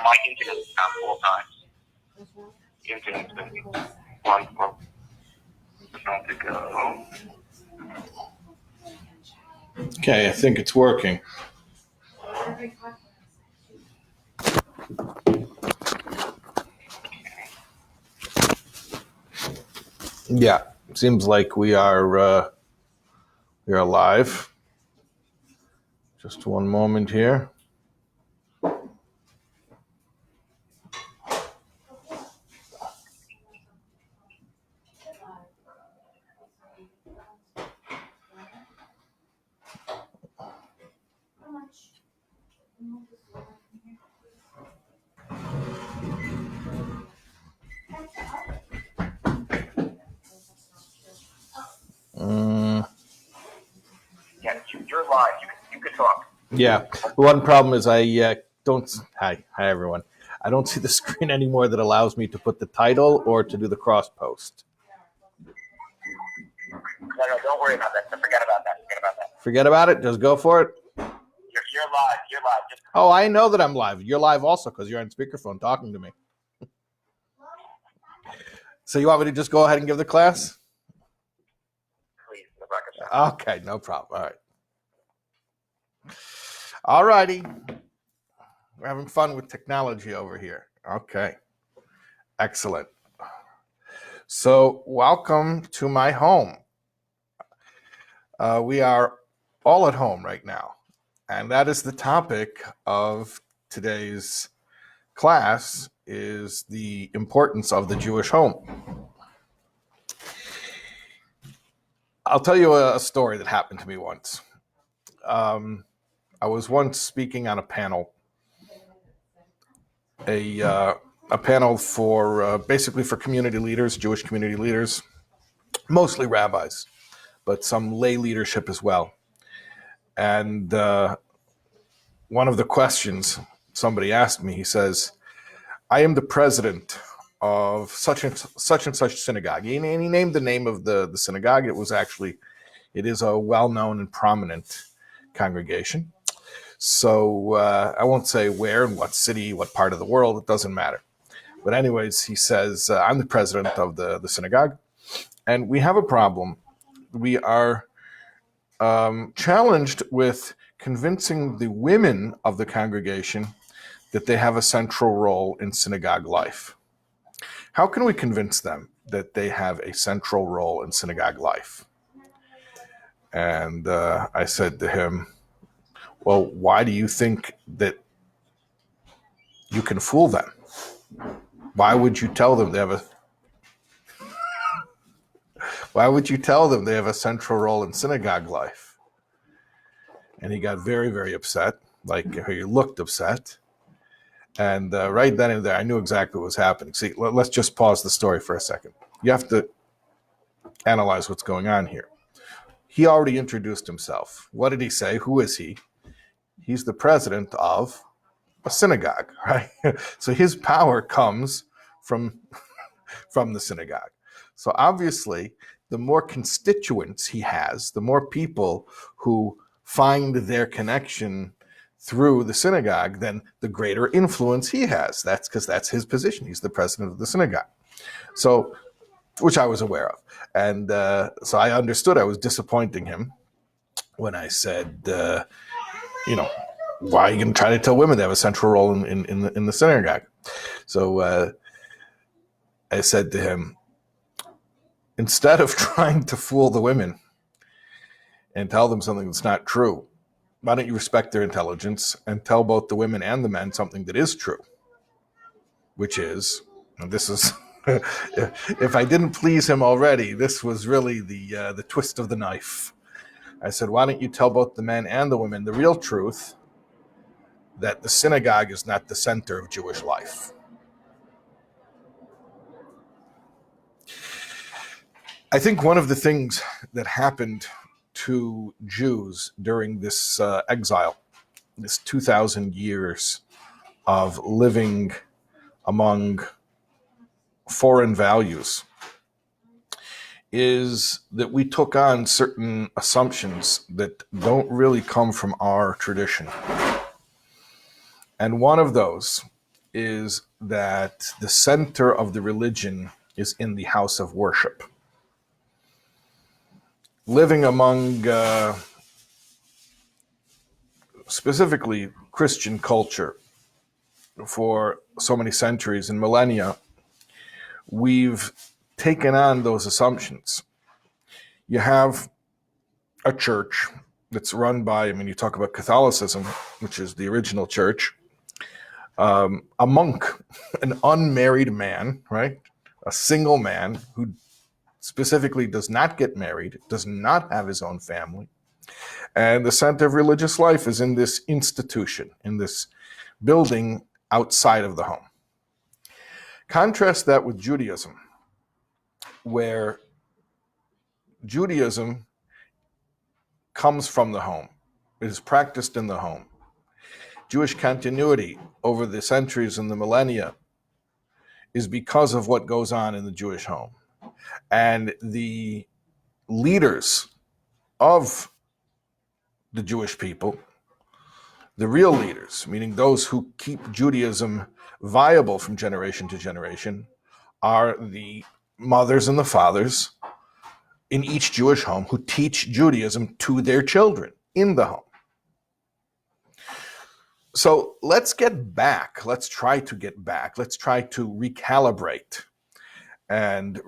my internet's down 4 times. The internet's been wonderful. Time to go. Okay, I think it's working. Yeah, seems like we are live. Just one moment here. Yeah, you're live. You can talk. Yeah, one problem is I don't. Hi everyone. I don't see the screen anymore that allows me to put the title or to do the cross post. No, don't worry about that. Forget about that. Forget about it. Just go for it. You're live. Just... Oh, I know that I'm live. You're live also because you're on speakerphone talking to me. So you want me to just go ahead and give the class? Please, okay, no problem. All righty. We're having fun with technology over here. Okay. Excellent. So welcome to my home. We are all at home right now. And that is the topic of today's class, is the importance of the Jewish home. I'll tell you a story that happened to me once. I was once speaking on a panel, a panel for basically for community leaders, Jewish community leaders, mostly rabbis, but some lay leadership as well. And one of the questions somebody asked me, he says, I am the president of such and such synagogue. And he named the name of the synagogue. It is a well-known and prominent congregation. So I won't say where, in what city, what part of the world, it doesn't matter. But anyways, he says, I'm the president of the synagogue, and we have a problem. We are challenged with convincing the women of the congregation that they have a central role in synagogue life. How can we convince them that they have a central role in synagogue life? And I said to him, well, why do you think that you can fool them? Why would you tell them they have a central role in synagogue life? And he got very, very upset. He looked upset. And right then and there, I knew exactly what was happening. See, let's just pause the story for a second. You have to analyze what's going on here. He already introduced himself. What did he say? Who is he? He's the president of a synagogue, right? So his power comes from the synagogue. So obviously, the more constituents he has, the more people who find their connection through the synagogue, then the greater influence he has. That's because that's his position. He's the president of the synagogue. So, which I was aware of. And so I understood I was disappointing him when I said, why are you going to try to tell women they have a central role in the synagogue? So I said to him, instead of trying to fool the women and tell them something that's not true, why don't you respect their intelligence and tell both the women and the men something that is true, which is, and this is, if I didn't please him already, this was really the twist of the knife. I said, why don't you tell both the men and the women the real truth, that the synagogue is not the center of Jewish life. I think one of the things that happened to Jews during this exile, this 2,000 years of living among foreign values, is that we took on certain assumptions that don't really come from our tradition. And one of those is that the center of the religion is in the house of worship. Living among specifically Christian culture for so many centuries and millennia, we've taken on those assumptions. You have a church that's run by, you talk about Catholicism, which is the original church, a monk, an unmarried man, right? A single man who specifically does not get married, does not have his own family. And the center of religious life is in this institution, in this building outside of the home. Contrast that with Judaism, where Judaism comes from the home. It is practiced in the home. Jewish continuity over the centuries and the millennia is because of what goes on in the Jewish home. And the leaders of the Jewish people, the real leaders, meaning those who keep Judaism viable from generation to generation, are the mothers and the fathers in each Jewish home who teach Judaism to their children in the home. So let's get back. Let's try to get back. Let's try to recalibrate and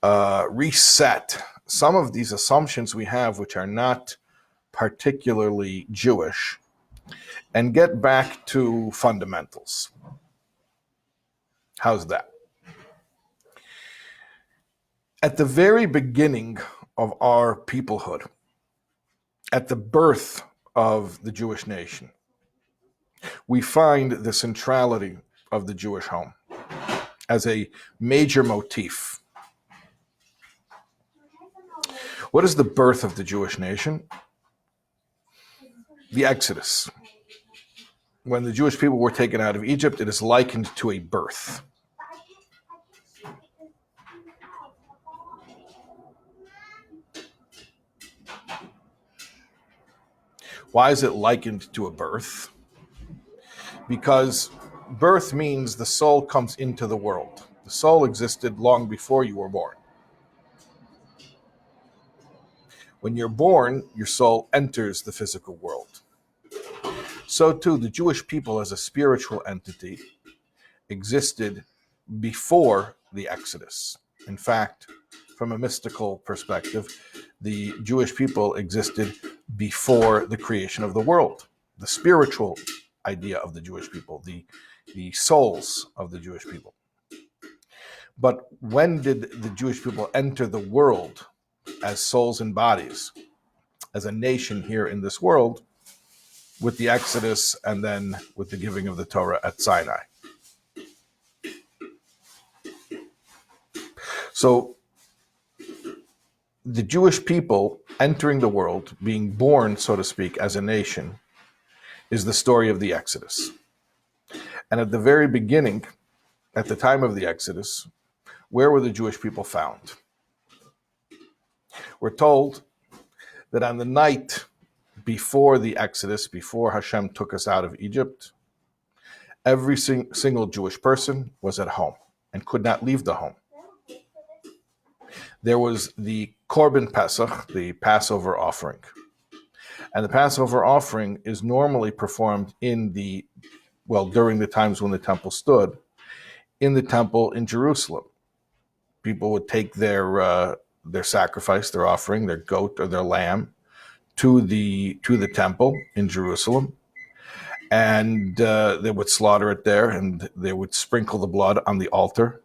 reset some of these assumptions we have, which are not particularly Jewish, and get back to fundamentals. How's that? At the very beginning of our peoplehood, at the birth of the Jewish nation, we find the centrality of the Jewish home as a major motif. What is the birth of the Jewish nation? The Exodus. When the Jewish people were taken out of Egypt, it is likened to a birth. Why is it likened to a birth? Because birth means the soul comes into the world. The soul existed long before you were born. When you're born, your soul enters the physical world. So too, the Jewish people as a spiritual entity existed before the Exodus. In fact, from a mystical perspective, the Jewish people existed before the creation of the world. The spiritual idea of the Jewish people, the souls of the Jewish people. But when did the Jewish people enter the world as souls and bodies, as a nation here in this world? With the Exodus and then with the giving of the Torah at Sinai. So the Jewish people entering the world, being born, so to speak, as a nation, is the story of the Exodus. And at the very beginning, at the time of the Exodus, where were the Jewish people found? We're told that on the night before the Exodus, before Hashem took us out of Egypt, every single Jewish person was at home and could not leave the home. There was the Korban Pesach, the Passover offering. And the Passover offering is normally performed during the times when the temple stood, in the temple in Jerusalem. People would take their sacrifice, their offering, their goat or their lamb, to the temple in Jerusalem, and they would slaughter it there, and they would sprinkle the blood on the altar,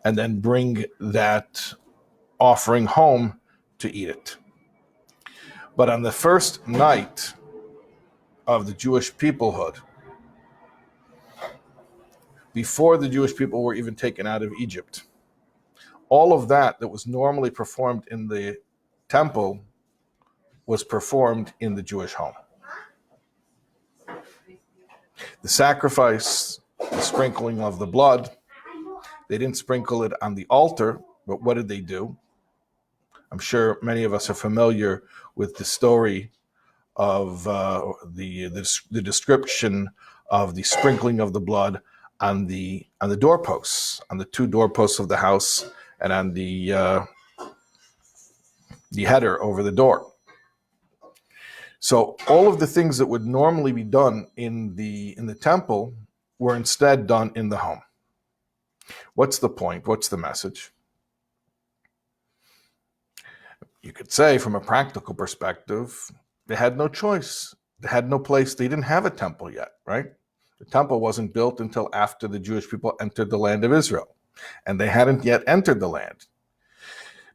and then bring that offering home to eat it. But on the first night of the Jewish peoplehood, before the Jewish people were even taken out of Egypt, all of that was normally performed in the temple was performed in the Jewish home. The sacrifice, the sprinkling of the blood, they didn't sprinkle it on the altar, but what did they do? I'm sure many of us are familiar with the story of the description of the sprinkling of the blood on the doorposts, on the two doorposts of the house, and on the header over the door. So all of the things that would normally be done in the temple were instead done in the home. What's the point? What's the message? You could say, from a practical perspective, they had no choice. They had no place. They didn't have a temple yet, right? The temple wasn't built until after the Jewish people entered the land of Israel, and they hadn't yet entered the land.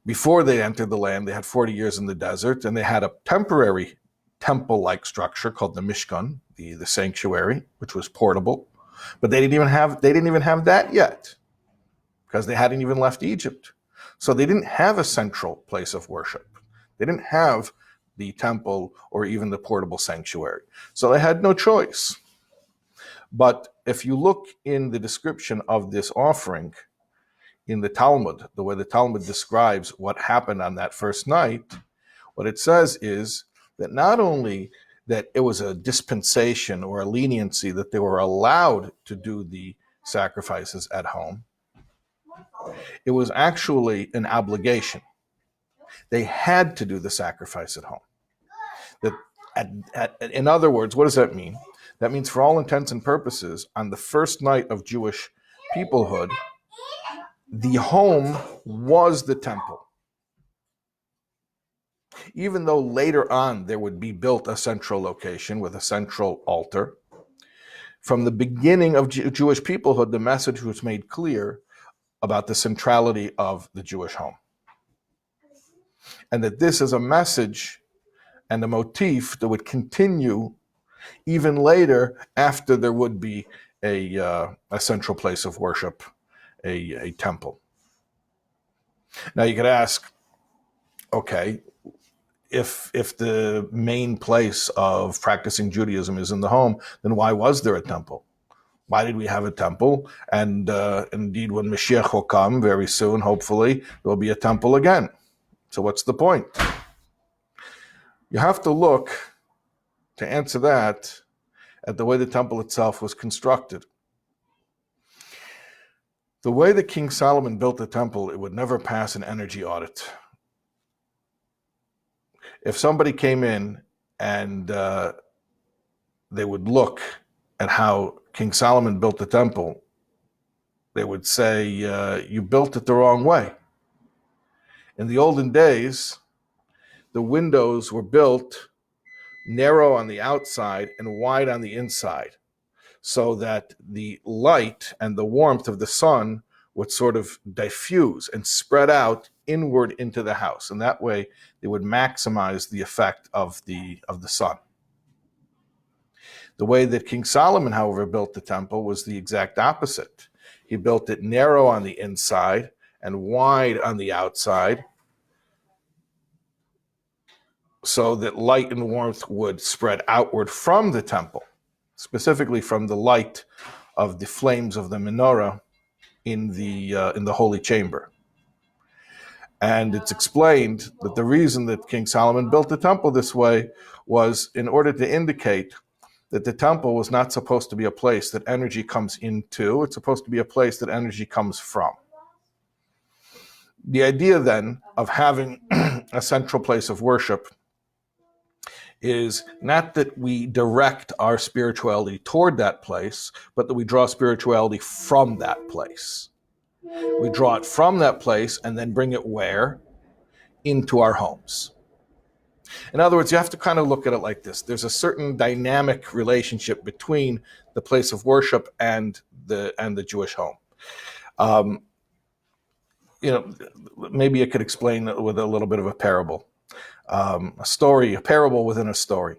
Before they entered the land, they had 40 years in the desert, and they had a temporary temple-like structure called the Mishkan, the sanctuary, which was portable. But they didn't even have that yet, because they hadn't even left Egypt. So they didn't have a central place of worship. They didn't have the temple or even the portable sanctuary. So they had no choice. But if you look in the description of this offering in the Talmud, the way the Talmud describes what happened on that first night, what it says is that not only that it was a dispensation or a leniency that they were allowed to do the sacrifices at home, it was actually an obligation. They had to do the sacrifice at home. In other words, what does that mean? That means, for all intents and purposes, on the first night of Jewish peoplehood, the home was the temple. Even though later on there would be built a central location with a central altar, from the beginning of Jewish peoplehood, the message was made clear about the centrality of the Jewish home. And that this is a message and a motif that would continue even later, after there would be a central place of worship, a temple. Now you could ask, okay, if the main place of practicing Judaism is in the home, then why was there a temple? Why did we have a temple? And indeed, when Mashiach will come very soon, hopefully, there will be a temple again. So what's the point? You have to look, to answer that, at the way the temple itself was constructed. The way that King Solomon built the temple, it would never pass an energy audit. If somebody came in and they would look at how King Solomon built the temple, they would say, you built it the wrong way. In the olden days, the windows were built narrow on the outside and wide on the inside, so that the light and the warmth of the sun would sort of diffuse and spread out inward into the house. And that way, they would maximize the effect of the sun. The way that King Solomon, however, built the temple was the exact opposite. He built it narrow on the inside and wide on the outside, so that light and warmth would spread outward from the temple, specifically from the light of the flames of the menorah in the holy chamber. And it's explained that the reason that King Solomon built the temple this way was in order to indicate that the temple was not supposed to be a place that energy comes into. It's supposed to be a place that energy comes from. The idea then of having a central place of worship is not that we direct our spirituality toward that place, but that we draw spirituality from that place. We draw it from that place and then bring it where? Into our homes. In other words, you have to kind of look at it like this. There's a certain dynamic relationship between the place of worship and the Jewish home. Maybe I could explain with a little bit of a parable. A parable within a story.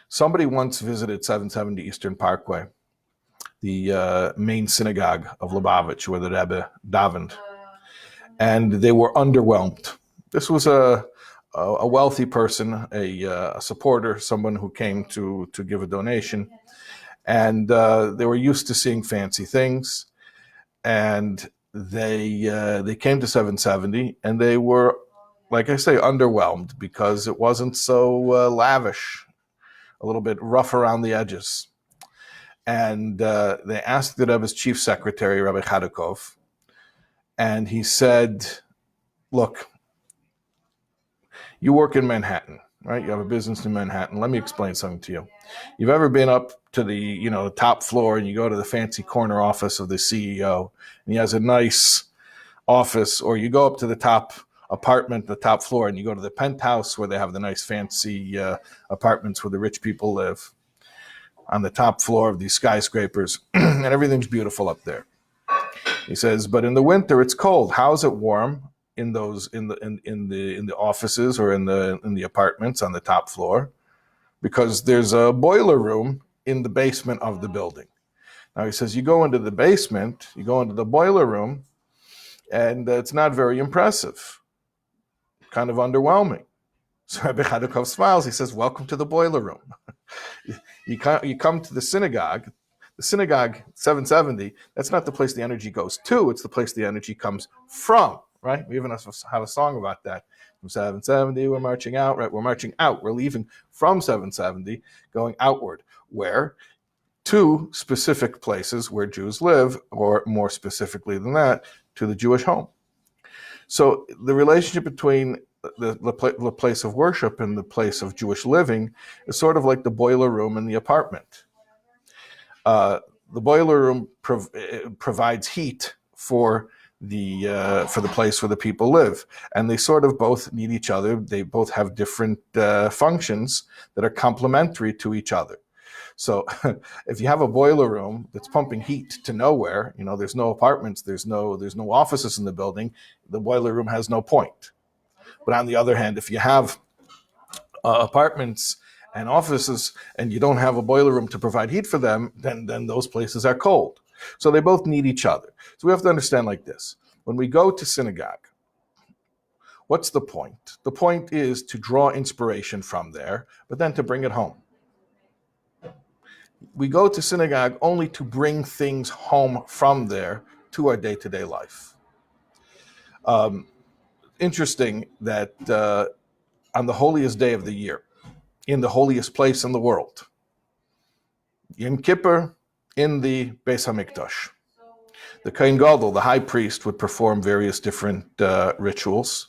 Somebody once visited 770 Eastern Parkway, the main synagogue of Lubavitch, where the Rebbe davened, and they were underwhelmed. This was a wealthy person, a supporter, someone who came to give a donation, and they were used to seeing fancy things, and they came to 770, and they were, like I say, underwhelmed because it wasn't so lavish. a little bit rough around the edges. And they asked the Rebbe's chief secretary, Rabbi Chadakov, and he said, look, you work in Manhattan, right? You have a business in Manhattan. Let me explain something to you. You've ever been up to the, the top floor and you go to the fancy corner office of the CEO and he has a nice office, or you go up to the top apartment, the top floor, and you go to the penthouse where they have the nice fancy apartments where the rich people live on the top floor of these skyscrapers, and everything's beautiful up there. He says, but in the winter it's cold. How's it warm in those in the offices or in the apartments on the top floor? Because there's a boiler room in the basement of the building. Now he says, you go into the basement, you go into the boiler room, and it's not very impressive, kind of underwhelming. So Rabbi Chadakov smiles. He says, welcome to the boiler room. You come to the synagogue. The synagogue, 770, that's not the place the energy goes to. It's the place the energy comes from, right? We even have a song about that. From 770, we're marching out, right? We're marching out. We're leaving from 770, going outward. Where? To specific places where Jews live, or more specifically than that, to the Jewish home. So the relationship between the place of worship and the place of Jewish living is sort of like the boiler room and the apartment. The boiler room provides heat for the place where the people live, and they sort of both need each other. They both have different functions that are complementary to each other. So if you have a boiler room that's pumping heat to nowhere, there's no apartments, there's no offices in the building, the boiler room has no point. But on the other hand, if you have apartments and offices and you don't have a boiler room to provide heat for them, then those places are cold. So they both need each other. So we have to understand like this. When we go to synagogue, what's the point? The point is to draw inspiration from there, but then to bring it home. We go to synagogue only to bring things home from there to our day-to-day life. Interesting that on the holiest day of the year, in the holiest place in the world, Yom Kippur, in the Beis HaMikdash, the Kohen Gadol, the high priest, would perform various different rituals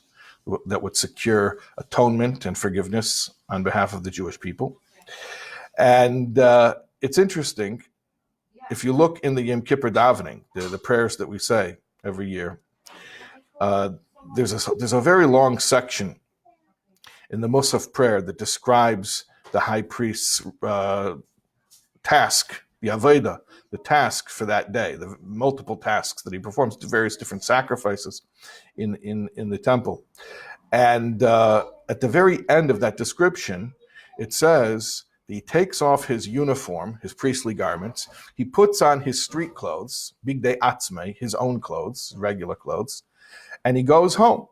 that would secure atonement and forgiveness on behalf of the Jewish people. And it's interesting, if you look in the Yom Kippur davening, the prayers that we say every year, there's a very long section in the Musaf prayer that describes the high priest's task, the Aveda, the task for that day, the multiple tasks that he performs, to various different sacrifices in the temple. And at the very end of that description, it says he takes off his uniform, his priestly garments, he puts on his street clothes, bigdei atzmei, his own clothes, regular clothes, and he goes home.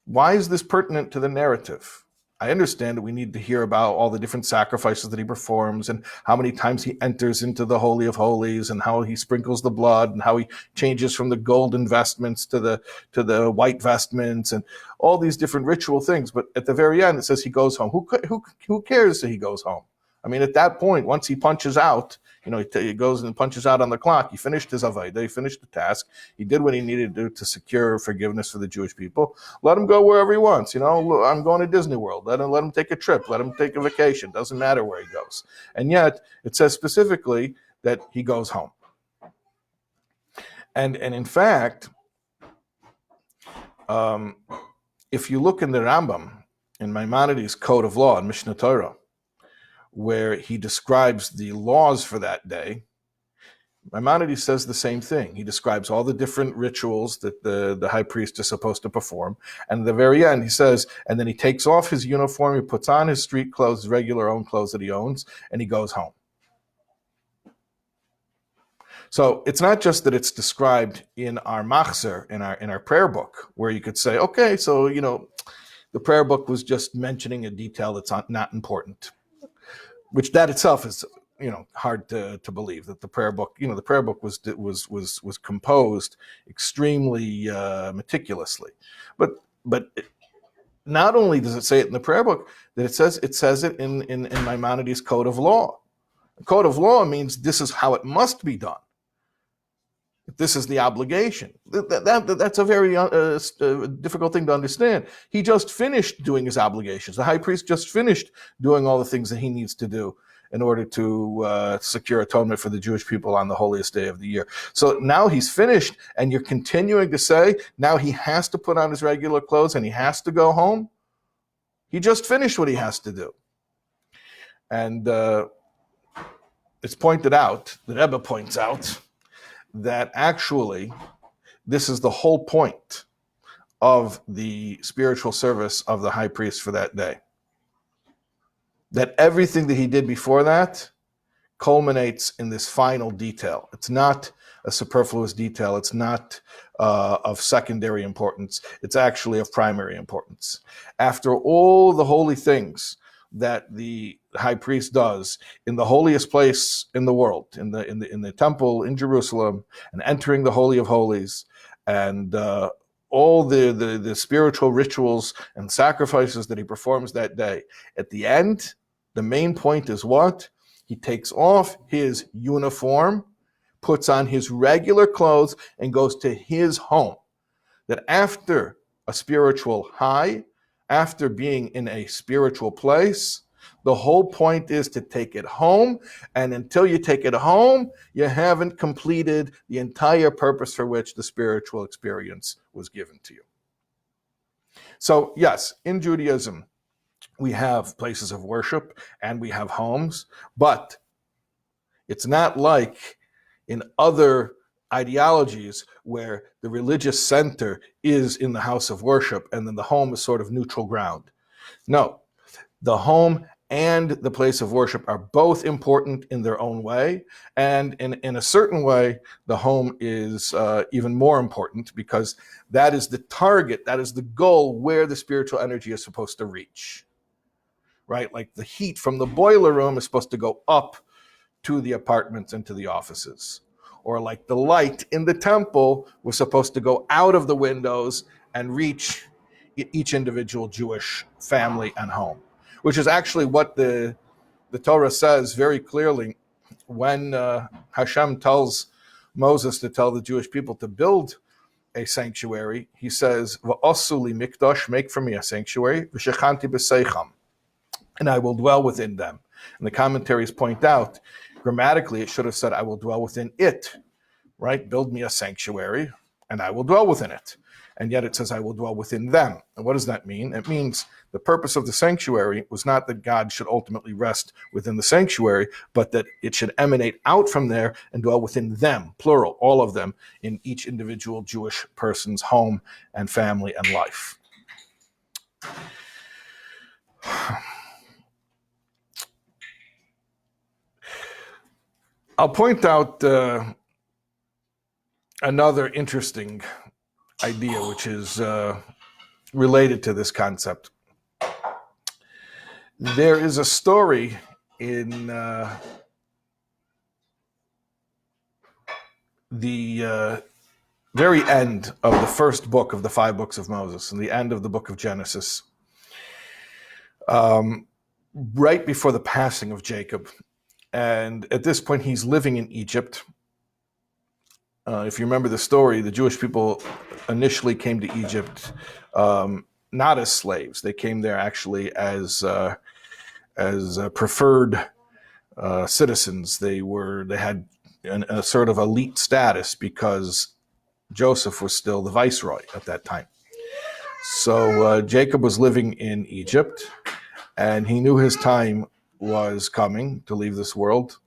Why is this pertinent to the narrative? I understand that we need to hear about all the different sacrifices that he performs and how many times he enters into the Holy of Holies and how he sprinkles the blood and how he changes from the golden vestments to the white vestments and all these different ritual things. But at the very end, it says he goes home. Who cares that he goes home? I mean, at that point, once he punches out, he goes and punches out on the clock. He finished his Aveda, he finished the task. He did what he needed to do to secure forgiveness for the Jewish people. Let him go wherever he wants. I'm going to Disney World. Let him take a trip. Let him take a vacation. Doesn't matter where he goes. And yet, it says specifically that he goes home. And in fact, if you look in the Rambam, in Maimonides' Code of Law, in Mishnah Torah, where he describes the laws for that day, Maimonides says the same thing. He describes all the different rituals that the high priest is supposed to perform. And at the very end, he says, and then he takes off his uniform, he puts on his street clothes, his regular own clothes that he owns, and he goes home. So it's not just that it's described in our machzer, in our prayer book, where you could say, okay, so, the prayer book was just mentioning a detail that's not important. Which that itself is, hard to believe that the prayer book, the prayer book was composed extremely meticulously, but not only does it say it in the prayer book, that it says it in Maimonides' Code of Law. The Code of Law means this is how it must be done. This is the obligation. That's a very difficult thing to understand. He just finished doing his obligations. The high priest just finished doing all the things that he needs to do in order to secure atonement for the Jewish people on the holiest day of the year. So now he's finished, and you're continuing to say now he has to put on his regular clothes and he has to go home? He just finished what he has to do. And it's pointed out, the Rebbe points out, that actually this is the whole point of the spiritual service of the high priest for that day. That everything that he did before that culminates in this final detail. It's not a superfluous detail. It's not of secondary importance. It's actually of primary importance. After all the holy things that the high priest does in the holiest place in the world, in the temple in Jerusalem, and entering the Holy of Holies, and all the spiritual rituals and sacrifices that he performs that day, at the end, the main point is what? He takes off his uniform, puts on his regular clothes, and goes to his home. That after a spiritual high, after being in a spiritual place, the whole point is to take it home. And until you take it home, you haven't completed the entire purpose for which the spiritual experience was given to you. So yes, in Judaism, we have places of worship and we have homes, but it's not like in other ideologies where the religious center is in the house of worship and then the home is sort of neutral ground. No, the home and the place of worship are both important in their own way. And in a certain way, the home is even more important because that is the target, that is the goal where the spiritual energy is supposed to reach, right? Like the heat from the boiler room is supposed to go up to the apartments and to the offices. Or like the light in the temple was supposed to go out of the windows and reach each individual Jewish family and home, which is actually what the Torah says very clearly when Hashem tells Moses to tell the Jewish people to build a sanctuary. He says, "V'osu li mikdash, make for me a sanctuary, v'shechanti b'seicham, and I will dwell within them." And the commentaries point out, grammatically, it should have said, "I will dwell within it," right? Build me a sanctuary, and I will dwell within it. And yet it says, "I will dwell within them." And what does that mean? It means the purpose of the sanctuary was not that God should ultimately rest within the sanctuary, but that it should emanate out from there and dwell within them, plural, all of them, in each individual Jewish person's home and family and life. I'll point out another interesting idea, which is related to this concept. There is a story in the very end of the first book of the 5 books of Moses, in the end of the book of Genesis, right before the passing of Jacob. And at this point, he's living in Egypt. If you remember the story, the Jewish people initially came to Egypt not as slaves. They came there actually as preferred citizens. They had a sort of elite status because Joseph was still the viceroy at that time. So Jacob was living in Egypt, and he knew his time was coming to leave this world,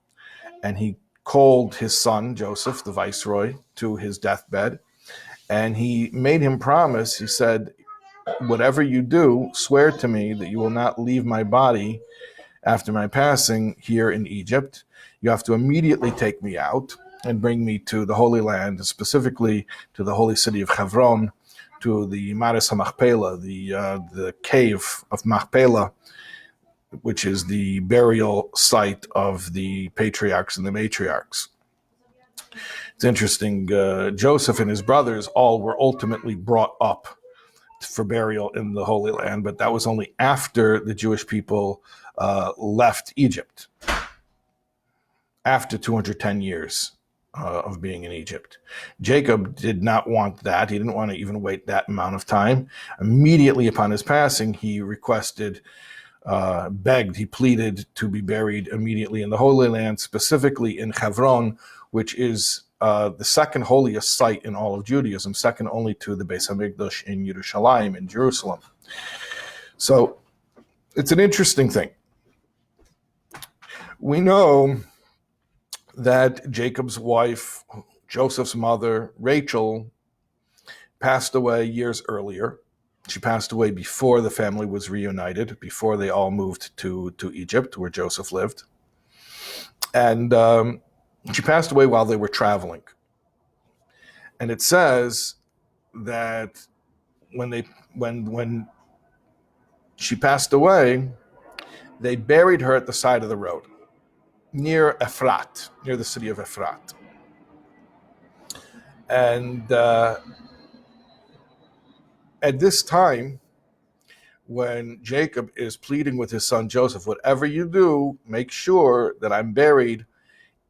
and he called his son, Joseph, the viceroy, to his deathbed, and he made him promise. He said, "Whatever you do, swear to me that you will not leave my body after my passing here in Egypt. You have to immediately take me out and bring me to the Holy Land, specifically to the holy city of Hebron, to the Maris HaMachpelah, the cave of Machpelah, which is the burial site of the patriarchs and the matriarchs." It's interesting, Joseph and his brothers all were ultimately brought up for burial in the Holy Land, but that was only after the Jewish people left Egypt, after 210 years of being in Egypt. Jacob did not want that. He didn't want to even wait that amount of time. Immediately upon his passing, he requested, begged, he pleaded to be buried immediately in the Holy Land, specifically in Hebron, which is the second holiest site in all of Judaism, second only to the Beis Hamikdash in Yerushalayim, in Jerusalem. So it's an interesting thing. We know that Jacob's wife, Joseph's mother, Rachel, passed away years earlier. She passed away before the family was reunited, before they all moved to Egypt, where Joseph lived. And she passed away while they were traveling. And it says that when she passed away, they buried her at the side of the road, near Ephrat, near the city of Ephrat. And at this time, when Jacob is pleading with his son Joseph, whatever you do, make sure that I'm buried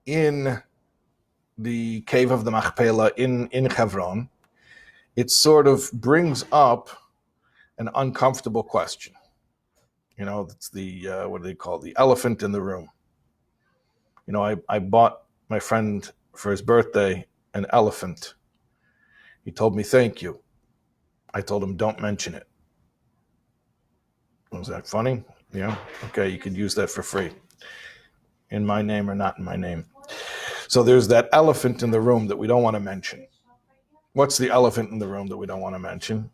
in the cave of the Machpelah in Hebron, it sort of brings up an uncomfortable question. You know, it's the, what do they call it? The elephant in the room. You know, I bought my friend for his birthday an elephant. He told me, thank you. I told him, don't mention it. Was that funny? Yeah. Okay, you could use that for free. In my name or not in my name. So there's that elephant in the room that we don't want to mention. What's the elephant in the room that we don't want to mention?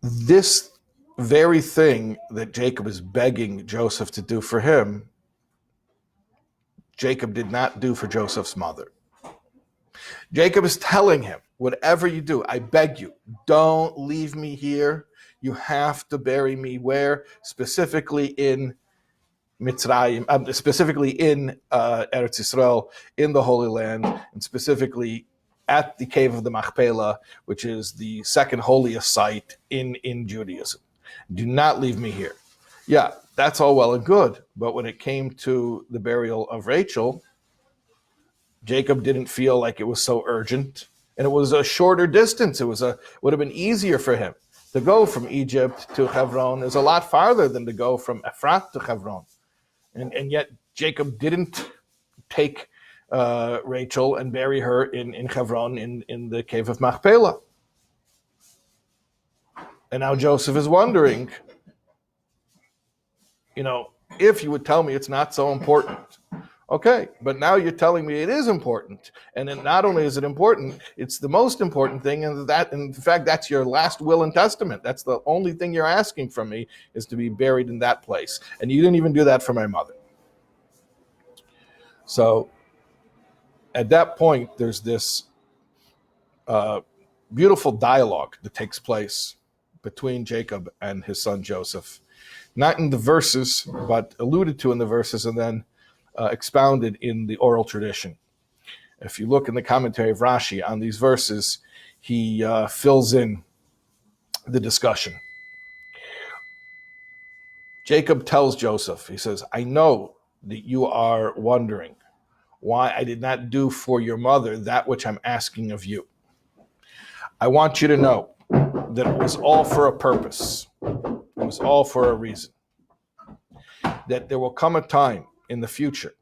This very thing that Jacob is begging Joseph to do for him, Jacob did not do for Joseph's mother. Jacob is telling him, whatever you do, I beg you, don't leave me here. You have to bury me where? Specifically in Mitzrayim, specifically in Eretz Yisrael, in the Holy Land, and specifically at the cave of the Machpelah, which is the second holiest site in Judaism. Do not leave me here. Yeah, that's all well and good, but when it came to the burial of Rachel, Jacob didn't feel like it was so urgent, and it was a shorter distance. Would have been easier for him to go from Egypt to Hebron. Is a lot farther than to go from Ephrat to Hebron, and yet Jacob didn't take Rachel and bury her in Hebron in the cave of Machpelah. And now Joseph is wondering, you know, if you would tell me it's not so important. Okay, but now you're telling me it is important. And then not only is it important, it's the most important thing, and that, in fact, that's your last will and testament. That's the only thing you're asking from me, is to be buried in that place. And you didn't even do that for my mother. So at that point, there's this beautiful dialogue that takes place between Jacob and his son Joseph. Not in the verses, but alluded to in the verses, and then expounded in the oral tradition. If you look in the commentary of Rashi on these verses, he fills in the discussion. Jacob tells Joseph, he says, I know that you are wondering why I did not do for your mother that which I'm asking of you. I want you to know that it was all for a purpose. It was all for a reason. That there will come a time in the future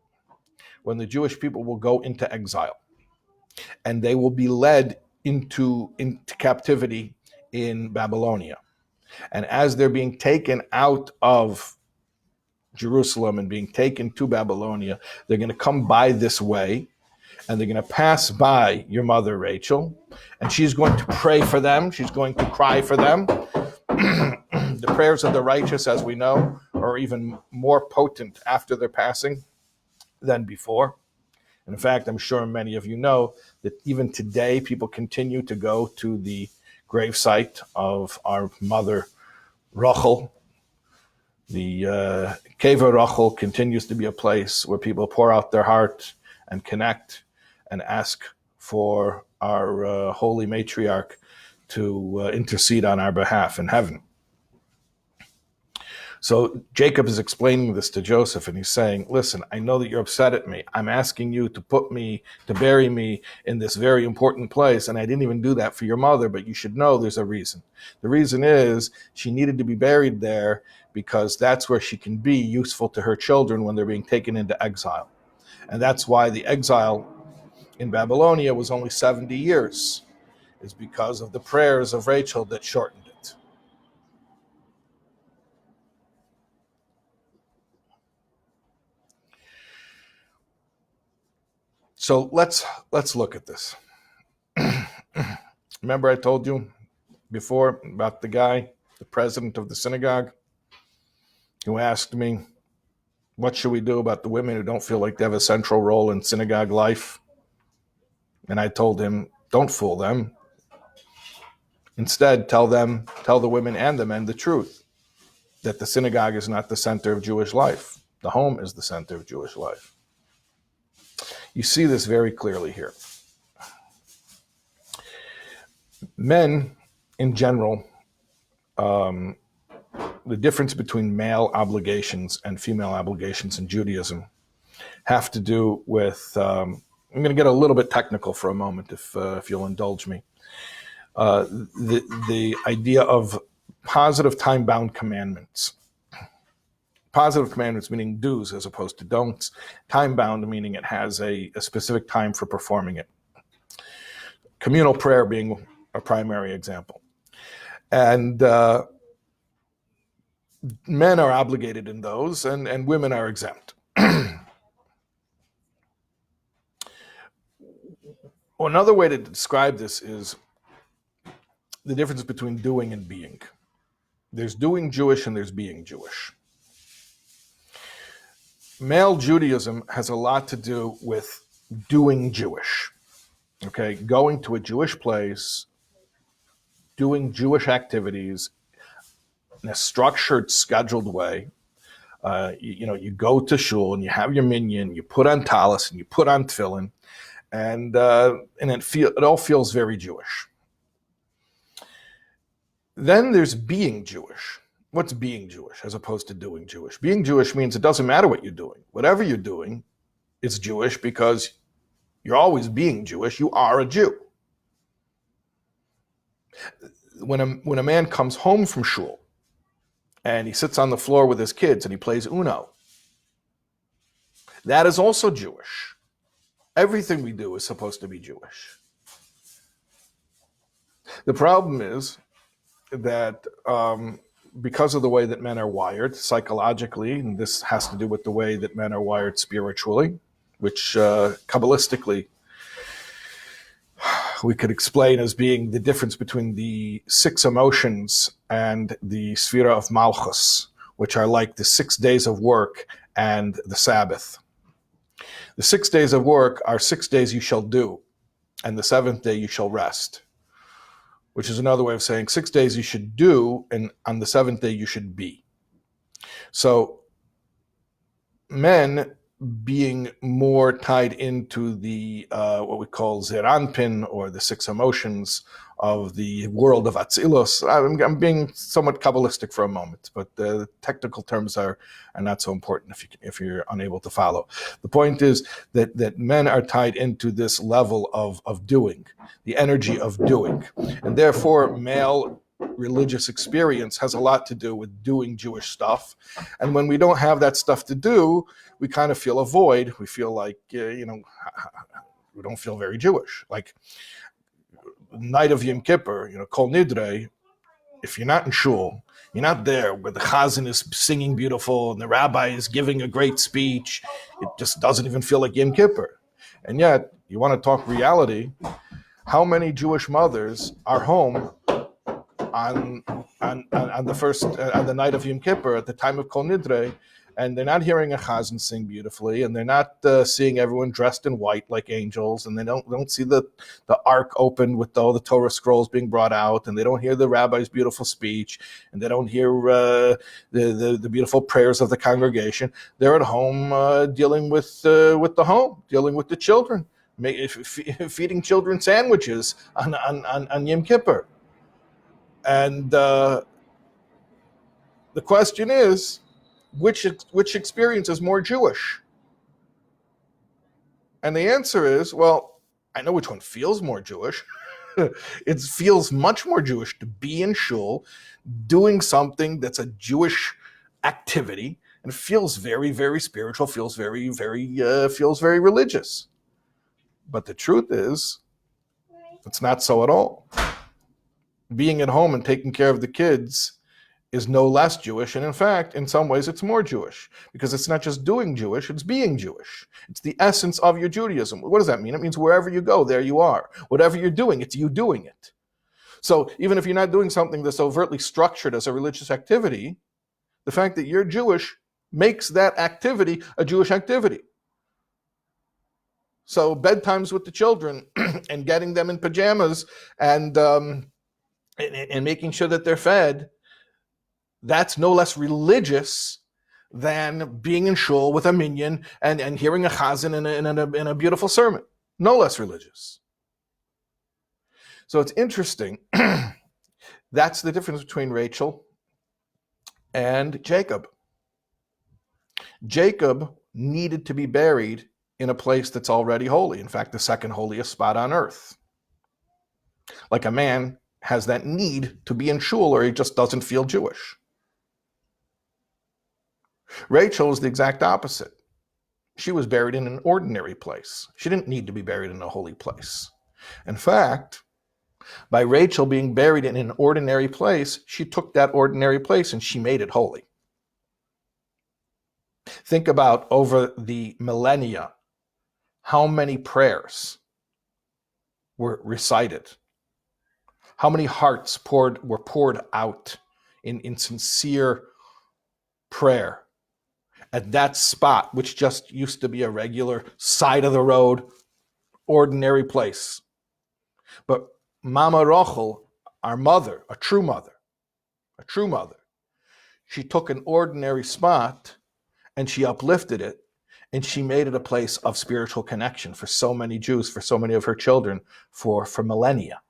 when the Jewish people will go into exile, and they will be led into captivity in Babylonia. And as they're being taken out of Jerusalem and being taken to Babylonia, they're going to come by this way, and they're going to pass by your mother Rachel, and she's going to pray for them. She's going to cry for them. The prayers of the righteous, as we know, are even more potent after their passing than before. And in fact, I'm sure many of you know that even today, people continue to go to the gravesite of our mother Rachel. The cave of Rachel continues to be a place where people pour out their heart and connect and ask for our holy matriarch to intercede on our behalf in heaven. So Jacob is explaining this to Joseph, and he's saying, listen, I know that you're upset at me. I'm asking you to bury me in this very important place, and I didn't even do that for your mother, but you should know there's a reason. The reason is she needed to be buried there because that's where she can be useful to her children when they're being taken into exile. And that's why the exile in Babylonia was only 70 years, is because of the prayers of Rachel that shortened it. So let's look at this. Remember I told you before about the guy, the president of the synagogue, who asked me, what should we do about the women who don't feel like they have a central role in synagogue life? And I told him, don't fool them. Instead, tell the women and the men the truth, that the synagogue is not the center of Jewish life. The home is the center of Jewish life. You see this very clearly here. Men, in general, the difference between male obligations and female obligations in Judaism have to do with, I'm going to get a little bit technical for a moment, if you'll indulge me. The idea of positive time-bound commandments. Positive commandments meaning do's as opposed to don'ts. Time-bound meaning it has a specific time for performing it. Communal prayer being a primary example. And men are obligated in those, and women are exempt. Another way to describe this is the difference between doing and being. There's doing Jewish and there's being Jewish. Male Judaism has a lot to do with doing Jewish. Okay, going to a Jewish place, doing Jewish activities in a structured, scheduled way. You go to shul and you have your minyan, you put on talis and you put on tefillin, and it all feels very Jewish. Then there's being Jewish. What's being Jewish as opposed to doing Jewish? Being Jewish means it doesn't matter what you're doing. Whatever you're doing, it's Jewish because you're always being Jewish. You are a Jew. When a man comes home from shul and he sits on the floor with his kids and he plays Uno, that is also Jewish. Everything we do is supposed to be Jewish. The problem is that because of the way that men are wired psychologically, and this has to do with the way that men are wired spiritually, which Kabbalistically we could explain as being the difference between the 6 emotions and the Sphira of Malchus, which are like the 6 days of work and the Sabbath. The 6 days of work are 6 days you shall do, and the 7th day you shall rest, which is another way of saying 6 days you should do, and on the 7th day you should be. So men being more tied into the what we call Zeranpin, or the 6 emotions of the world of Atzilus. I'm being somewhat Kabbalistic for a moment, but the technical terms are not so important if you're unable to follow. The point is that men are tied into this level of doing, the energy of doing, and therefore male religious experience has a lot to do with doing Jewish stuff. And when we don't have that stuff to do, we kind of feel a void. We feel like, we don't feel very Jewish. Like night of Yom Kippur, Kol Nidre, if you're not in shul, you're not there where the chazan is singing beautiful and the rabbi is giving a great speech, it just doesn't even feel like Yom Kippur. And yet, you want to talk reality, how many Jewish mothers are home on the night of Yom Kippur at the time of Kol Nidre, and they're not hearing a chazan sing beautifully, and they're not seeing everyone dressed in white like angels, and they don't see the ark opened with all the Torah scrolls being brought out, and they don't hear the rabbi's beautiful speech, and they don't hear the beautiful prayers of the congregation. They're at home dealing with the home, dealing with the children, feeding children sandwiches on Yom Kippur. And the question is, which experience is more Jewish? And the answer is, well, I know which one feels more Jewish. It feels much more Jewish to be in shul, doing something that's a Jewish activity, and feels very, very spiritual, feels very, feels very religious. But the truth is, it's not so at all. Being at home and taking care of the kids is no less Jewish, and in fact, in some ways, it's more Jewish, because it's not just doing Jewish, it's being Jewish. It's the essence of your Judaism. What does that mean? It means wherever you go, there you are. Whatever you're doing, it's you doing it. So even if you're not doing something that's overtly structured as a religious activity, the fact that you're Jewish makes that activity a Jewish activity. So bedtimes with the children and getting them in pajamas and making sure that they're fed, that's no less religious than being in shul with a minyan and hearing a chazan in a beautiful sermon. No less religious. So it's interesting. That's the difference between Rachel and Jacob. Jacob needed to be buried in a place that's already holy. In fact, the second holiest spot on earth. Like a man has that need to be in shul or he just doesn't feel Jewish. Rachel is the exact opposite. She was buried in an ordinary place. She didn't need to be buried in a holy place. In fact, by Rachel being buried in an ordinary place, she took that ordinary place and she made it holy. Think about over the millennia, how many prayers were recited, how many hearts were poured out in sincere prayer at that spot, which just used to be a regular side of the road, ordinary place. But Mama Rochel, our mother, a true mother, she took an ordinary spot and she uplifted it and she made it a place of spiritual connection for so many Jews, for so many of her children, for millennia.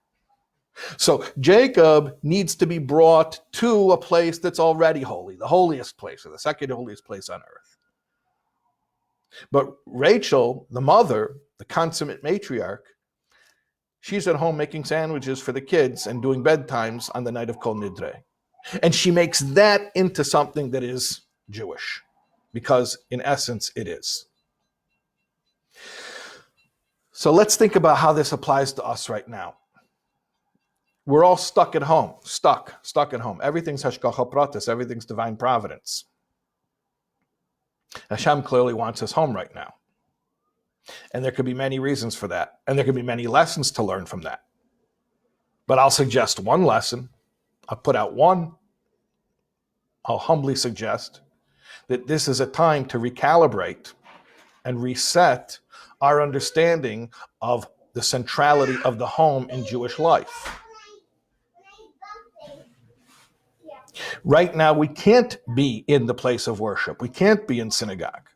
So Jacob needs to be brought to a place that's already holy, the holiest place, or the second holiest place on earth. But Rachel, the mother, the consummate matriarch, she's at home making sandwiches for the kids and doing bedtimes on the night of Kol Nidre. And she makes that into something that is Jewish, because in essence it is. So let's think about how this applies to us right now. We're all stuck at home, stuck at home. Everything's hashgacha pratis, everything's divine providence. Hashem clearly wants us home right now. And there could be many reasons for that. And there could be many lessons to learn from that. But I'll suggest one lesson. I'll put out one. I'll humbly suggest that this is a time to recalibrate and reset our understanding of the centrality of the home in Jewish life. Right now, we can't be in the place of worship. We can't be in synagogue.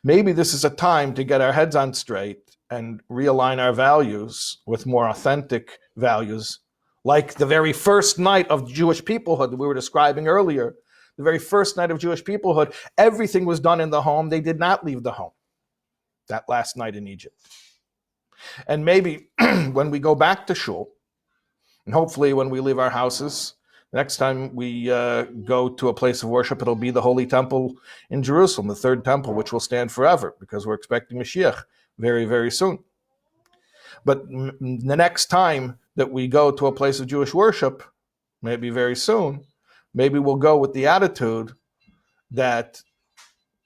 Maybe this is a time to get our heads on straight and realign our values with more authentic values, like the very first night of Jewish peoplehood that we were describing earlier. The very first night of Jewish peoplehood, everything was done in the home. They did not leave the home that last night in Egypt. And maybe when we go back to shul, and hopefully when we leave our houses, next time we go to a place of worship, it'll be the Holy Temple in Jerusalem, the third temple, which will stand forever, because we're expecting Mashiach very, very soon. But the next time that we go to a place of Jewish worship, maybe very soon, maybe we'll go with the attitude that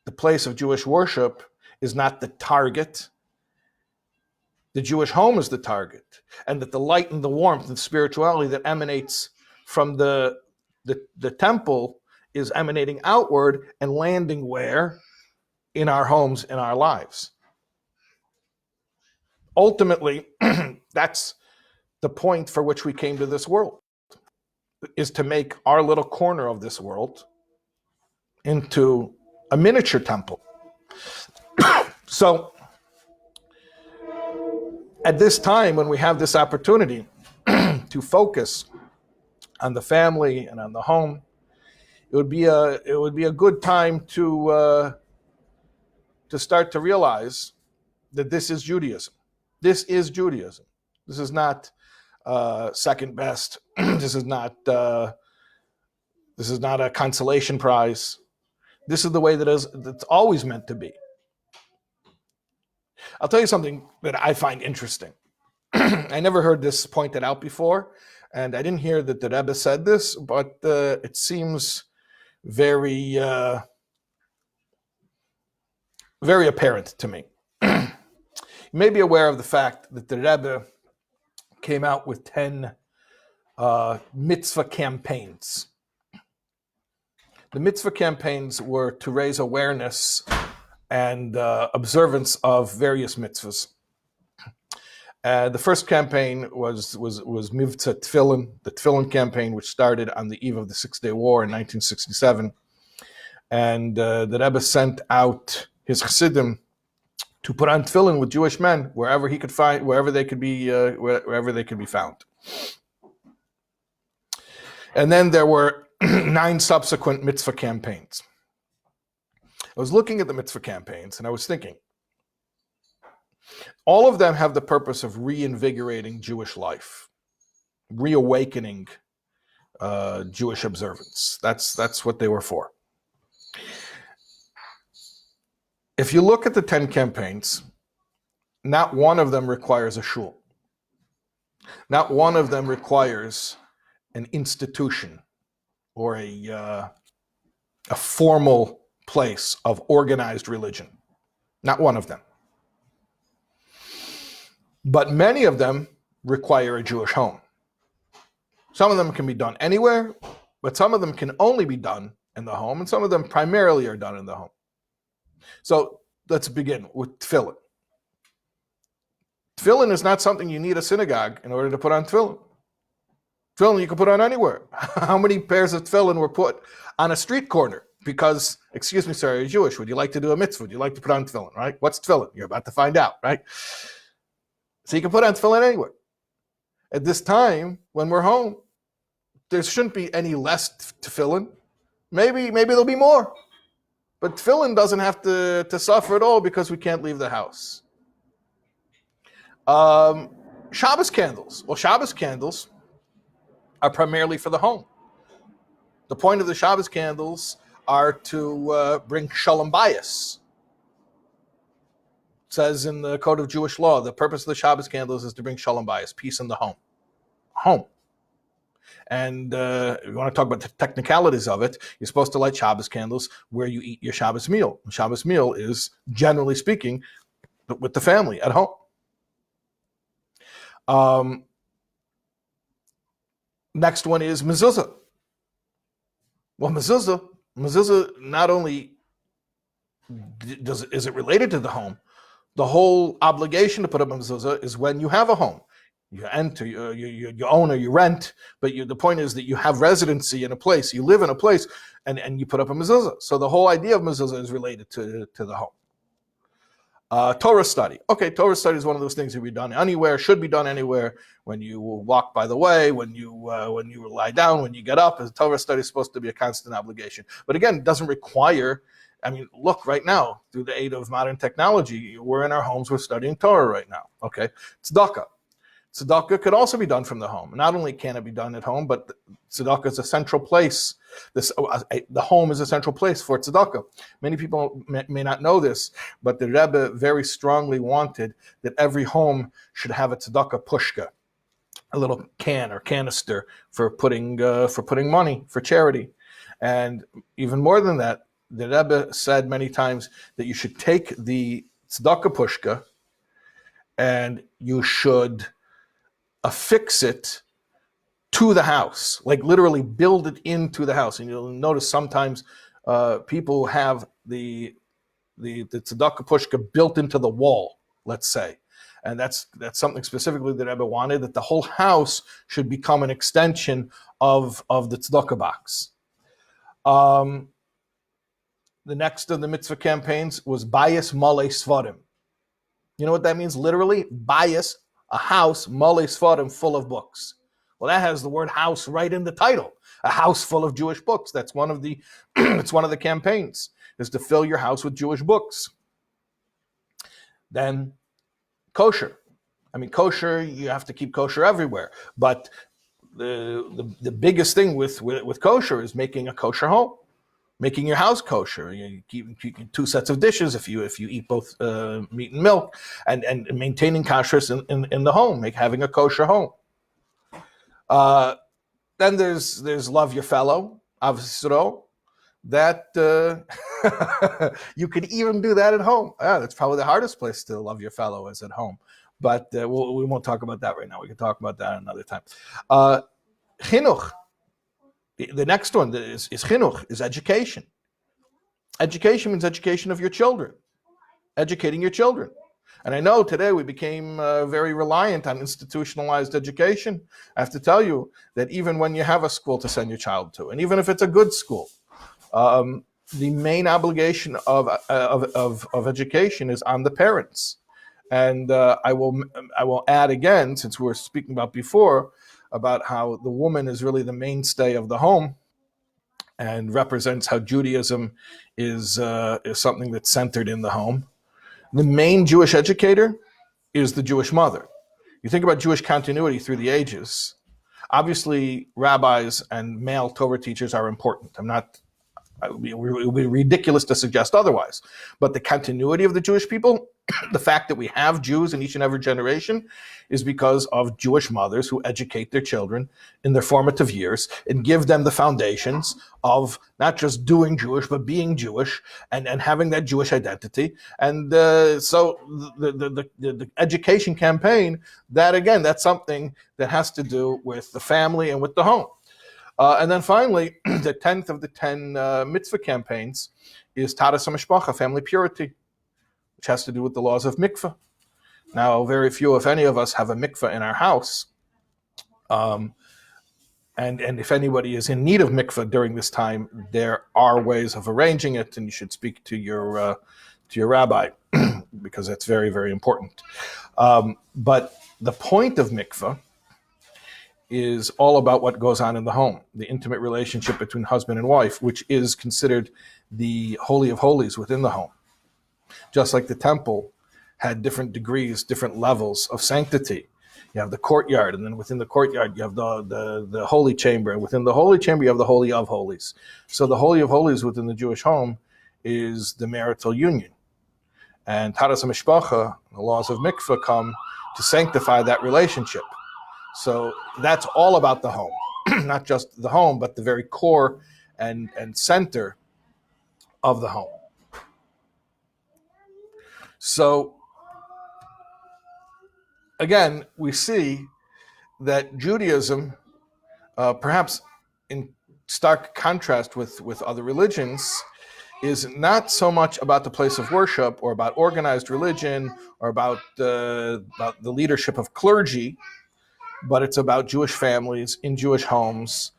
the place of Jewish worship is not the target. The Jewish home is the target, and that the light and the warmth and spirituality that emanates from the temple is emanating outward and landing where? In our homes, in our lives. Ultimately, that's the point for which we came to this world, is to make our little corner of this world into a miniature temple. So At this time, when we have this opportunity to focus on the family and on the home, it would be a good time to start to realize that this is Judaism. This is Judaism. This is not second best. This is not a consolation prize. This is the way that it's always meant to be. I'll tell you something that I find interesting. I never heard this pointed out before, and I didn't hear that the Rebbe said this, but it seems very, very apparent to me. You may be aware of the fact that the Rebbe came out with 10 mitzvah campaigns. The mitzvah campaigns were to raise awareness and observance of various mitzvahs. The first campaign was Mivtza Tefillin, the Tefillin campaign, which started on the eve of the Six-Day War in 1967. And the Rebbe sent out his Chassidim to put on tefillin with Jewish men wherever they could be found. And then there were 9 subsequent mitzvah campaigns. I was looking at the mitzvah campaigns and I was thinking, all of them have the purpose of reinvigorating Jewish life, reawakening Jewish observance. That's what they were for. If you look at the 10 campaigns, not one of them requires a shul. Not one of them requires an institution or a formal place of organized religion. Not one of them. But many of them require a Jewish home. Some of them can be done anywhere, but some of them can only be done in the home, and some of them primarily are done in the home. So let's begin with tefillin. Tefillin is not something you need a synagogue in order to put on tefillin. Tefillin you can put on anywhere. How many pairs of tefillin were put on a street corner? Because, excuse me, sir, you're Jewish. Would you like to do a mitzvah? Would you like to put on tefillin, right? What's tefillin? You're about to find out, right? So you can put on tefillin anywhere. At this time, when we're home, there shouldn't be any less tefillin. Maybe there'll be more. But tefillin doesn't have to suffer at all because we can't leave the house. Shabbos candles. Well, Shabbos candles are primarily for the home. The point of the Shabbos candles are to bring shalom bayis. It says in the Code of Jewish Law, the purpose of the Shabbos candles is to bring shalom bayis, peace in the home. Home. And if you want to talk about the technicalities of it, you're supposed to light Shabbos candles where you eat your Shabbos meal. The Shabbos meal is, generally speaking, with the family at home. Next one is mezuzah. Well, mezuzah not only is it related to the home, the whole obligation to put up a mezuzah is when you have a home. You enter, you own or you rent, but the point is that you have residency in a place, you live in a place, and you put up a mezuzah. So the whole idea of mezuzah is related to the home. Torah study. Okay, Torah study is one of those things that can be done anywhere, should be done anywhere. When you walk by the way, when you lie down, when you get up, a Torah study is supposed to be a constant obligation. But again, it doesn't require. I mean, look, right now, through the aid of modern technology, we're in our homes, we're studying Torah right now. Okay, tzedakah. Tzedakah could also be done from the home. Not only can it be done at home, but tzedakah is a central place. The home is a central place for tzedakah. Many people may not know this, but the Rebbe very strongly wanted that every home should have a tzedakah pushka, a little can or canister for putting money for charity. And even more than that, the Rebbe said many times that you should take the tzedakah pushka and you should affix it to the house, like literally build it into the house. And you'll notice sometimes people have the tzedakah pushka built into the wall, let's say. And that's something specifically that Rebbe wanted, that the whole house should become an extension of the tzedakah box. The next of the mitzvah campaigns was Bayis Malei Svarim. You know what that means? Literally, Bayis A house, Mole Sfarim, full of books. Well, that has the word house right in the title. A house full of Jewish books. That's one of the it's one of the campaigns, is to fill your house with Jewish books. Then kosher. I mean, kosher, you have to keep kosher everywhere. But the biggest thing with kosher is making a kosher home, making your house kosher. You keep 2 sets of dishes if you eat both meat and milk, and maintaining kashrus in the home, having a kosher home. Then there's love your fellow, avsro. That you could even do that at home. That's probably the hardest place to love your fellow, is at home. But we won't talk about that right now. We can talk about that another time. Chinuch. The next one is chinuch, is education. Education means education of your children, educating your children. And I know today we became very reliant on institutionalized education. I have to tell you that even when you have a school to send your child to, and even if it's a good school, the main obligation of education is on the parents. And I will add again, since we were speaking about before, about how the woman is really the mainstay of the home and represents how Judaism is something that's centered in the home. The main Jewish educator is the Jewish mother. You think about Jewish continuity through the ages. Obviously, rabbis and male Torah teachers are important. It would be ridiculous to suggest otherwise. But the continuity of the Jewish people, the fact that we have Jews in each and every generation, is because of Jewish mothers who educate their children in their formative years and give them the foundations of not just doing Jewish, but being Jewish and having that Jewish identity. And so the education campaign, that's something that has to do with the family and with the home. And then finally, the 10th of the 10 mitzvah campaigns is Taras HaMishpacha, family purity, which has to do with the laws of mikveh. Now, very few, if any of us, have a mikveh in our house. And if anybody is in need of mikveh during this time, there are ways of arranging it, and you should speak to your rabbi because that's very, very important. But the point of mikveh is all about what goes on in the home, the intimate relationship between husband and wife, which is considered the holy of holies within the home. Just like the temple had different degrees, different levels of sanctity. You have the courtyard, and then within the courtyard you have the holy chamber, and within the holy chamber you have the holy of holies. So the holy of holies within the Jewish home is the marital union. And Taras HaMishpacha, the laws of mikveh, come to sanctify that relationship. So that's all about the home, not just the home, but the very core and center of the home. So again, we see that Judaism, perhaps in stark contrast with other religions, is not so much about the place of worship or about organized religion or about the leadership of clergy, but it's about Jewish families in Jewish homes,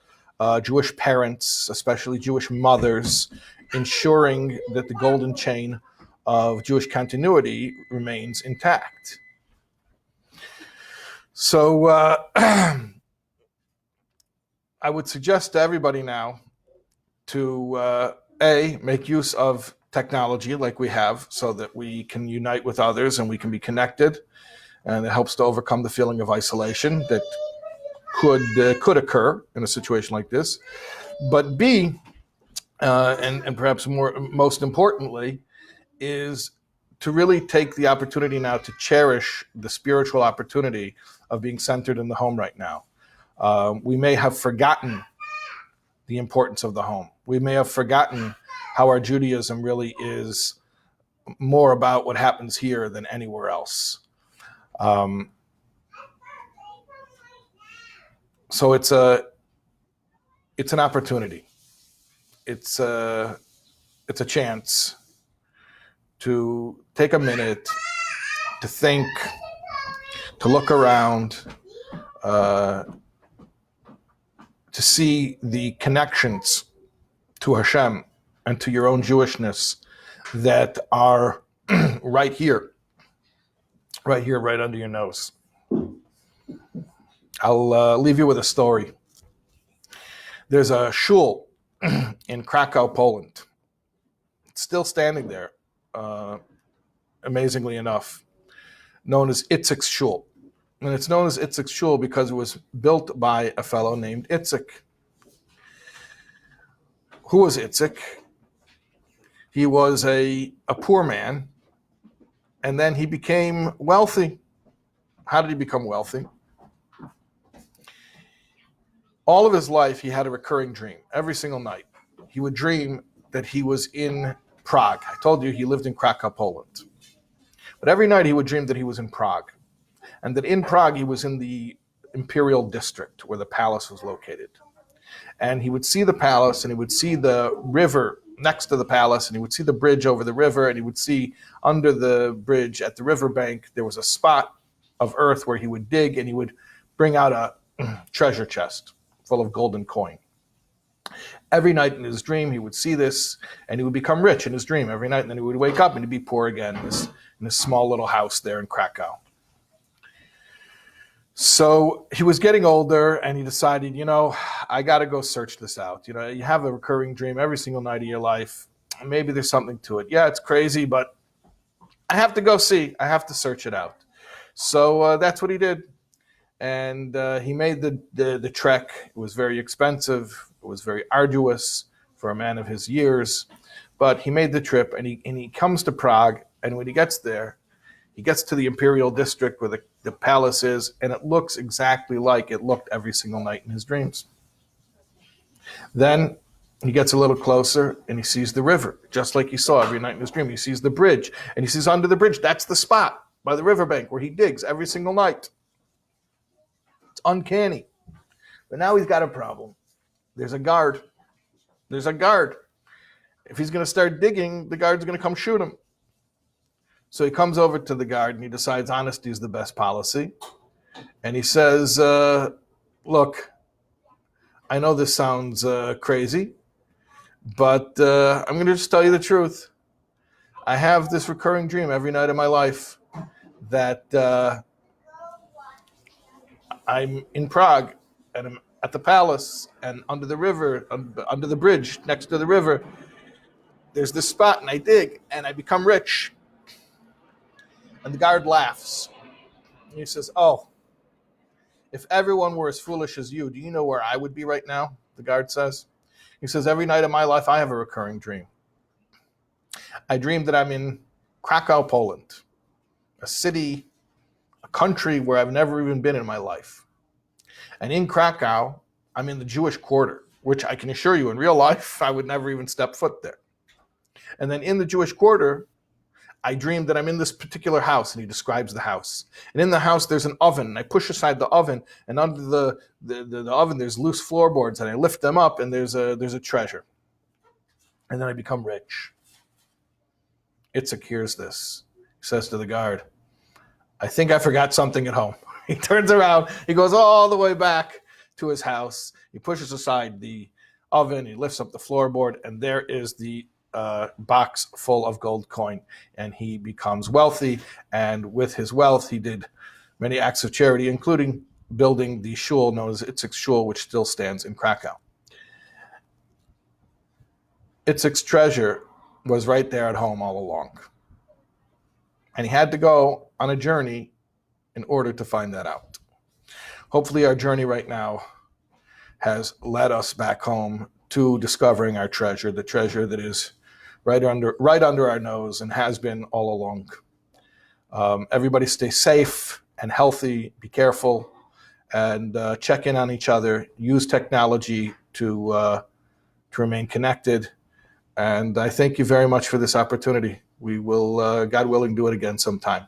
Jewish parents, especially Jewish mothers, ensuring that the golden chain of Jewish continuity remains intact. So I would suggest to everybody now to make use of technology like we have so that we can unite with others and we can be connected. And it helps to overcome the feeling of isolation that could occur in a situation like this. But B, and perhaps most importantly, is to really take the opportunity now to cherish the spiritual opportunity of being centered in the home right now. We may have forgotten the importance of the home. We may have forgotten how our Judaism really is more about what happens here than anywhere else. So it's an opportunity. It's a chance to take a minute to think, to look around, to see the connections to Hashem and to your own Jewishness that are right here, right under your nose. I'll leave you with a story. There's a shul in Krakow, Poland. It's still standing there, amazingly enough, known as Itzik's Shul. And it's known as Itzik's Shul because it was built by a fellow named Itzik. Who was Itzik? He was a poor man, and then he became wealthy. How did he become wealthy? All of his life, he had a recurring dream. Every single night, he would dream that he was in Prague. I told you he lived in Krakow, Poland. But every night he would dream that he was in Prague, and that in Prague he was in the imperial district where the palace was located. And he would see the palace, and he would see the river next to the palace, and he would see the bridge over the river, and he would see under the bridge at the riverbank there was a spot of earth where he would dig, and he would bring out a treasure chest full of golden coin. Every night in his dream, he would see this, and he would become rich in his dream every night, and then he would wake up and he'd be poor again in this small little house there in Krakow. So he was getting older, and he decided, I got to go search this out. You have a recurring dream every single night of your life. Maybe there's something to it. Yeah, it's crazy, but I have to go see. I have to search it out. So that's what he did. And he made the trek. It was very expensive. It was very arduous for a man of his years. But he made the trip, and he comes to Prague. And when he gets there, he gets to the imperial district where the palace is, and it looks exactly like it looked every single night in his dreams. Then he gets a little closer, and he sees the river, just like he saw every night in his dream. He sees the bridge, and he sees under the bridge, that's the spot by the riverbank where he digs every single night. It's uncanny. But now he's got a problem. There's a guard. If he's going to start digging, the guard's going to come shoot him. So he comes over to the guard, and he decides honesty is the best policy. And he says, look, I know this sounds crazy, but I'm going to just tell you the truth. I have this recurring dream every night of my life that I'm in Prague, and I'm at the palace, and under the river, under the bridge next to the river, there's this spot, and I dig, and I become rich. And the guard laughs. And he says, oh, if everyone were as foolish as you, do you know where I would be right now? The guard says. He says, every night of my life, I have a recurring dream. I dream that I'm in Krakow, Poland, a city, a country where I've never even been in my life. And in Krakow, I'm in the Jewish quarter, which I can assure you in real life, I would never even step foot there. And then in the Jewish quarter, I dream that I'm in this particular house, and he describes the house. And in the house, there's an oven, and I push aside the oven, and under the oven, there's loose floorboards, and I lift them up, and there's a treasure. And then I become rich. Itzik hears this. He says to the guard, I think I forgot something at home. He turns around, he goes all the way back to his house, he pushes aside the oven, he lifts up the floorboard, and there is the box full of gold coin, and he becomes wealthy. And with his wealth, he did many acts of charity, including building the shul known as Itzik's Shul, which still stands in Krakow. Itzik's treasure was right there at home all along, and he had to go on a journey in order to find that out. Hopefully, our journey right now has led us back home to discovering our treasure, the treasure that is right under our nose and has been all along. Everybody stay safe and healthy, be careful, and check in on each other. Use technology to remain connected. And I thank you very much for this opportunity. We will, God willing, do it again sometime.